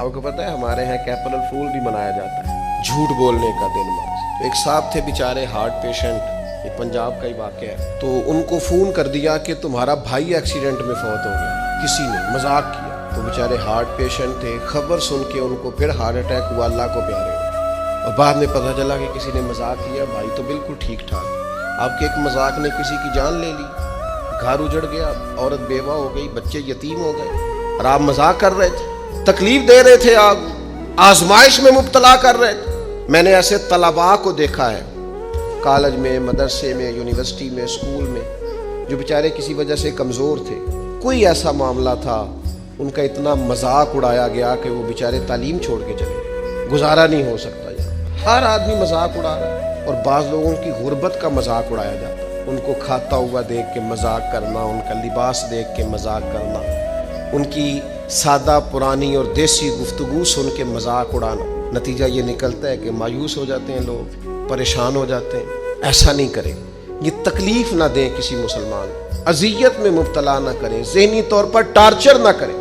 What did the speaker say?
آپ کو پتہ ہے ہمارے یہاں اپریل فول بھی منایا جاتا ہے، جھوٹ بولنے کا دن تو ایک صاحب تھے بیچارے ہارٹ پیشنٹ، یہ پنجاب کا ہی واقعہ ہے، تو ان کو فون کر دیا کہ تمہارا بھائی ایکسیڈنٹ میں فوت ہو گیا، کسی نے مذاق کیا، تو بیچارے ہارٹ پیشنٹ تھے، خبر سن کے ان کو پھر ہارٹ اٹیک ہوا، اللہ کو پیارے ہو، اور بعد میں پتہ چلا کہ کسی نے مذاق کیا، بھائی تو بالکل ٹھیک ٹھاک، آپ کے ایک مذاق نے کسی کی جان لے لی، گھر اجڑ گیا، عورت بیوہ ہو گئی، بچے یتیم ہو گئے، اور آپ مذاق کر رہے تھے، تکلیف دے رہے تھے، آپ آزمائش میں مبتلا کر رہے تھے۔ میں نے ایسے طلباء کو دیکھا ہے کالج میں، مدرسے میں، یونیورسٹی میں، اسکول میں، جو بیچارے کسی وجہ سے کمزور تھے، کوئی ایسا معاملہ تھا ان کا اتنا مذاق اڑایا گیا کہ وہ بیچارے تعلیم چھوڑ کے چلے گئے، گزارا نہیں ہو سکتا یہاں، ہر آدمی مذاق اڑا رہا ہے، اور بعض لوگوں کی غربت کا مذاق اڑایا جاتا ہے، ان کو کھاتا ہوا دیکھ کے مذاق کرنا، ان کا لباس دیکھ کے مذاق کرنا، ان کی سادہ پرانی اور دیسی گفتگو سن کے مذاق اڑانا، نتیجہ یہ نکلتا ہے کہ مایوس ہو جاتے ہیں لوگ، پریشان ہو جاتے ہیں۔ ایسا نہیں کریں، یہ تکلیف نہ دیں کسی مسلمان، اذیت میں مبتلا نہ کریں، ذہنی طور پر ٹارچر نہ کریں۔